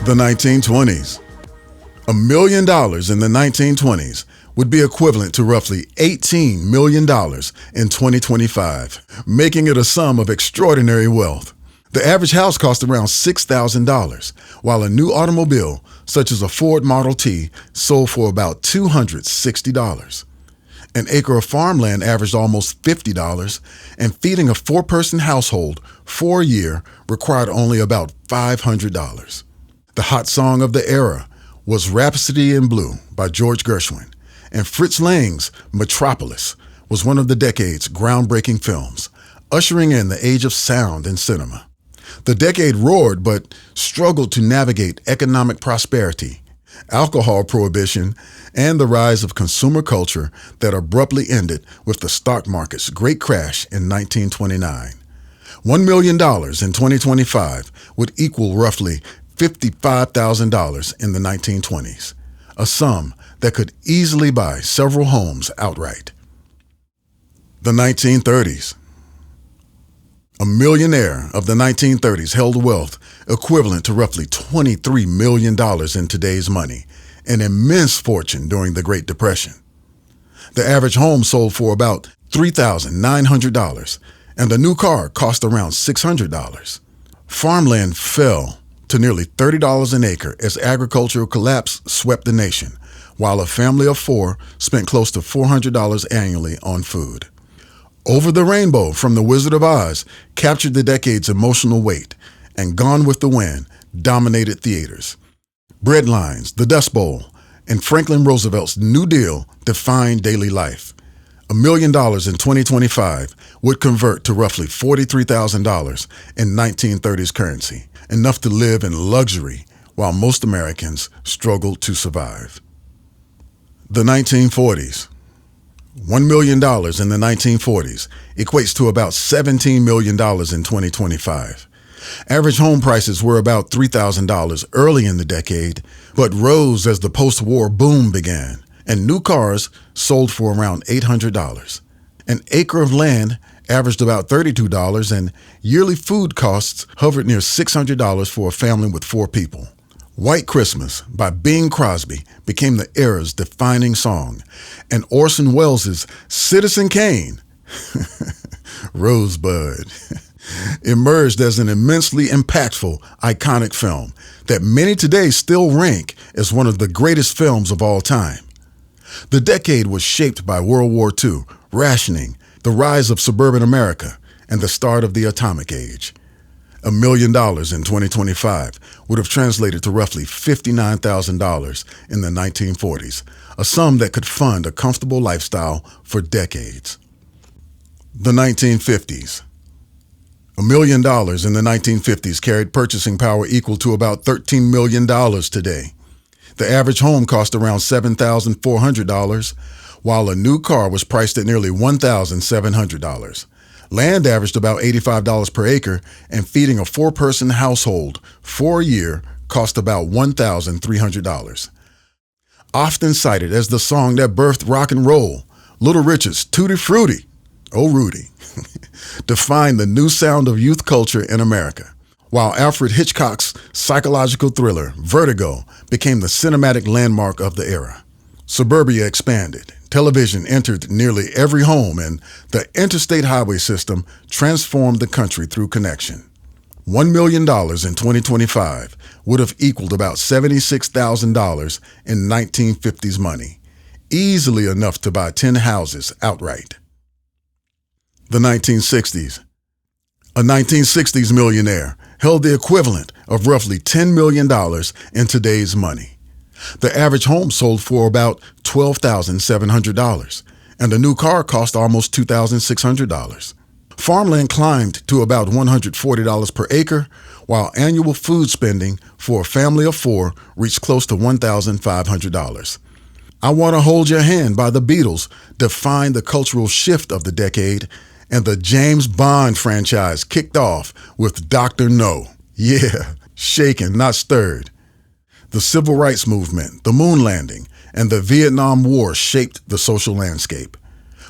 The 1920s. $1 million in the 1920s would be equivalent to roughly $18 million in 2025, making it a sum of extraordinary wealth. The average house cost around $6,000, while a new automobile, such as a Ford Model T, sold for about $260. An acre of farmland averaged almost $50, and feeding a four-person household for a year required only about $500. The hot song of the era was Rhapsody in Blue by George Gershwin, and Fritz Lang's Metropolis was one of the decade's groundbreaking films, ushering in the age of sound and cinema. The decade roared but struggled to navigate economic prosperity, alcohol prohibition, and the rise of consumer culture that abruptly ended with the stock market's great crash in 1929. $1 million in 2025 would equal roughly $55,000 in the 1920s, a sum that could easily buy several homes outright. The 1930s. A millionaire of the 1930s held wealth equivalent to roughly $23 million in today's money, an immense fortune during the Great Depression. The average home sold for about $3,900, and a new car cost around $600. Farmland fell to nearly $30 an acre as agricultural collapse swept the nation, while a family of four spent close to $400 annually on food. Over the Rainbow from The Wizard of Oz captured the decade's emotional weight, and Gone with the Wind dominated theaters. Breadlines, The Dust Bowl, and Franklin Roosevelt's New Deal defined daily life. $1 million in 2025 would convert to roughly $43,000 in 1930s currency, enough to live in luxury while most Americans struggled to survive. The 1940s. $1 million in the 1940s equates to about $17 million in 2025. Average home prices were about $3,000 early in the decade, but rose as the post-war boom began, and new cars sold for around $800. An acre of land averaged about $32, and yearly food costs hovered near $600 for a family with four people. White Christmas by Bing Crosby became the era's defining song, and Orson Welles' Citizen Kane, Rosebud, emerged as an immensely impactful, iconic film that many today still rank as one of the greatest films of all time. The decade was shaped by World War II, rationing, the rise of suburban America, and the start of the atomic age. $1 million in 2025 would have translated to roughly $59,000 in the 1940s, a sum that could fund a comfortable lifestyle for decades. The 1950s. $1 million in the 1950s carried purchasing power equal to about $13 million today. The average home cost around $7,400, while a new car was priced at nearly $1,700. Land averaged about $85 per acre, and feeding a four-person household for a year cost about $1,300. Often cited as the song that birthed rock and roll, Little Richard's Tutti Frutti, Oh Rudy, defined the new sound of youth culture in America, while Alfred Hitchcock's psychological thriller, Vertigo, became the cinematic landmark of the era. Suburbia expanded. Television entered nearly every home, and the interstate highway system transformed the country through connection. $1 million in 2025 would have equaled about $76,000 in 1950s money, easily enough to buy 10 houses outright. The 1960s. A 1960s millionaire held the equivalent of roughly $10 million in today's money. The average home sold for about $12,700, and a new car cost almost $2,600. Farmland climbed to about $140 per acre, while annual food spending for a family of four reached close to $1,500. I Want to Hold Your Hand by the Beatles defined the cultural shift of the decade, and the James Bond franchise kicked off with Dr. No. Yeah, shaken, not stirred. The civil rights movement, the moon landing, and the Vietnam War shaped the social landscape.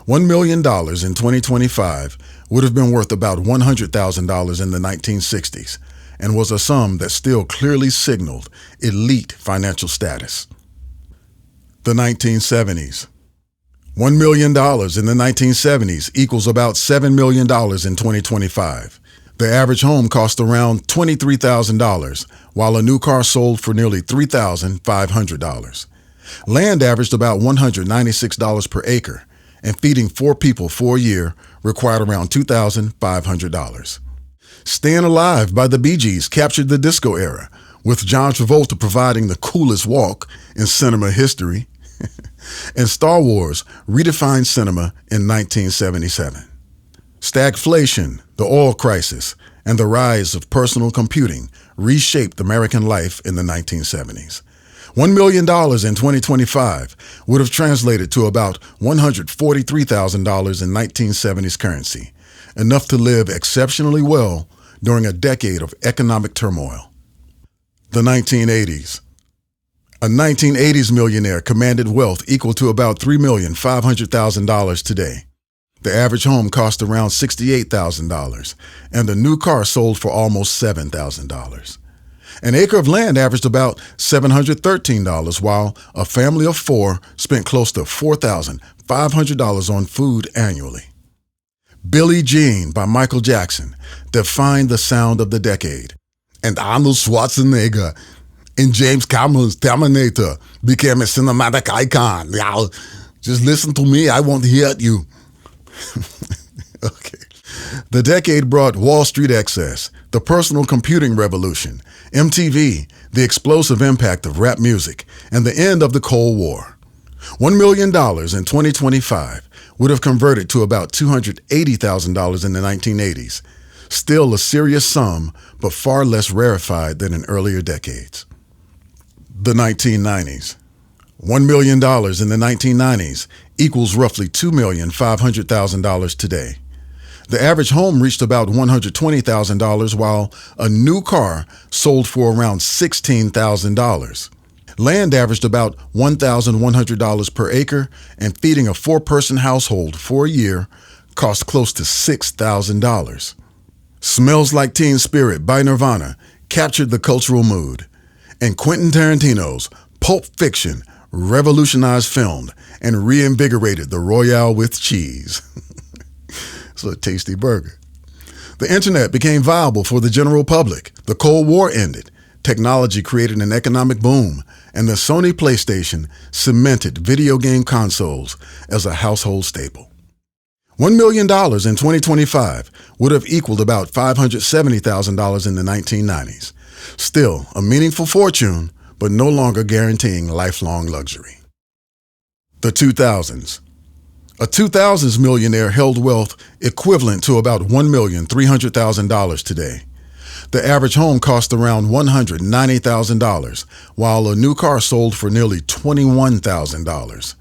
$1 million in 2025 would have been worth about $100,000 in the 1960s, and was a sum that still clearly signaled elite financial status. The 1970s. $1 million in the 1970s equals about $7 million in 2025. The average home cost around $23,000, while a new car sold for nearly $3,500. Land averaged about $196 per acre, and feeding 4 people for a year required around $2,500. Staying Alive by the Bee Gees captured the disco era, with John Travolta providing the coolest walk in cinema history. And Star Wars redefined cinema in 1977. Stagflation, the oil crisis, and the rise of personal computing reshaped American life in the 1970s. $1 million in 2025 would have translated to about $143,000 in 1970s currency, enough to live exceptionally well during a decade of economic turmoil. The 1980s. A 1980s millionaire commanded wealth equal to about $3,500,000 today. The average home cost around $68,000, and the new car sold for almost $7,000. An acre of land averaged about $713, while a family of 4 spent close to $4,500 on food annually. Billie Jean by Michael Jackson defined the sound of the decade, and Arnold Schwarzenegger in James Cameron's Terminator became a cinematic icon. Yeah, just listen to me, I won't hurt you. Okay. The decade brought Wall Street excess, the personal computing revolution, MTV, the explosive impact of rap music, and the end of the Cold War. $1 million in 2025 would have converted to about $280,000 in the 1980s. Still a serious sum, but far less rarefied than in earlier decades. The 1990s. $1 million in the 1990s equals roughly $2,500,000 today. The average home reached about $120,000, while a new car sold for around $16,000. Land averaged about $1,100 per acre, and feeding a 4-person household for a year cost close to $6,000. Smells Like Teen Spirit by Nirvana captured the cultural mood, and Quentin Tarantino's Pulp Fiction revolutionized film and reinvigorated the Royale with cheese. It's a tasty burger. The internet became viable for the general public. The Cold War ended. Technology created an economic boom, and the Sony PlayStation cemented video game consoles as a household staple. $1 million in 2025 would have equaled about $570,000 in the 1990s. Still a meaningful fortune, but no longer guaranteeing lifelong luxury. The 2000s. A 2000s millionaire held wealth equivalent to about $1,300,000 today. The average home cost around $190,000, while a new car sold for nearly $21,000.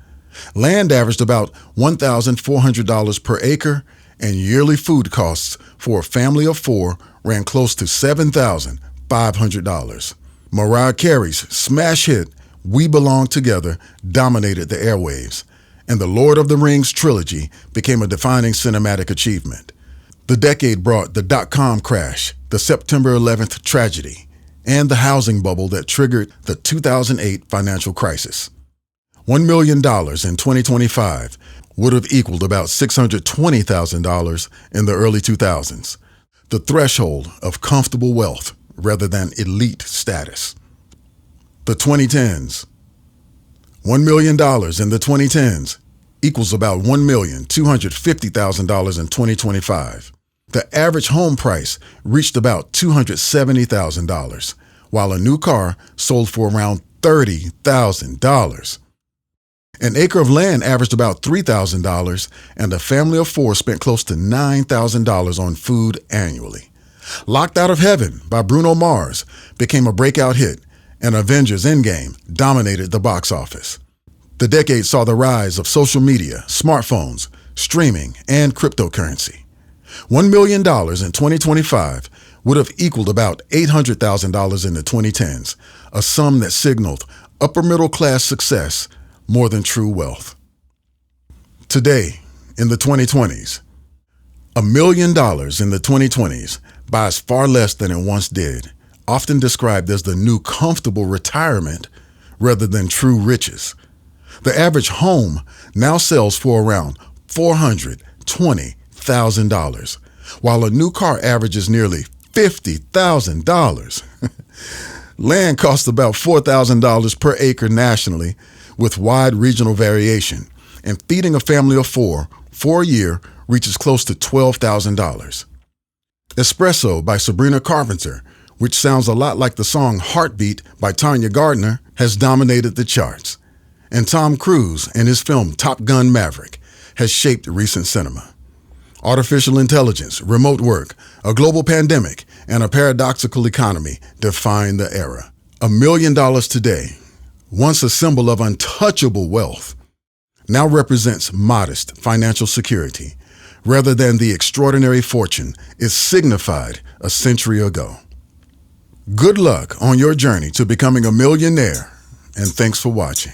Land averaged about $1,400 per acre, and yearly food costs for a family of 4 ran close to $7,500. Mariah Carey's smash hit, We Belong Together, dominated the airwaves, and the Lord of the Rings trilogy became a defining cinematic achievement. The decade brought the dot-com crash, the September 11th tragedy, and the housing bubble that triggered the 2008 financial crisis. $1 million in 2025 would have equaled about $620,000 in the early 2000s, the threshold of comfortable wealth rather than elite status. The 2010s. $1 million in the 2010s equals about $1,250,000 in 2025. The average home price reached about $270,000, while a new car sold for around $30,000. An acre of land averaged about $3,000, and a family of 4 spent close to $9,000 on food annually. Locked Out of Heaven by Bruno Mars became a breakout hit, and Avengers Endgame dominated the box office. The decade saw the rise of social media, smartphones, streaming, and cryptocurrency. $1 million in 2025 would have equaled about $800,000 in the 2010s, a sum that signaled upper middle class success more than true wealth. Today, in the 2020s, $1 million in the 2020s buys far less than it once did, often described as the new comfortable retirement rather than true riches. The average home now sells for around $420,000, while a new car averages nearly $50,000. Land costs about $4,000 per acre nationally, with wide regional variation, and feeding a family of four for a year reaches close to $12,000. Espresso by Sabrina Carpenter, which sounds a lot like the song Heartbeat by Tanya Gardner, has dominated the charts. And Tom Cruise in his film Top Gun Maverick has shaped recent cinema. Artificial intelligence, remote work, a global pandemic, and a paradoxical economy define the era. $1 million today, once a symbol of untouchable wealth, now represents modest financial security rather than the extraordinary fortune it signified a century ago. Good luck on your journey to becoming a millionaire, and thanks for watching.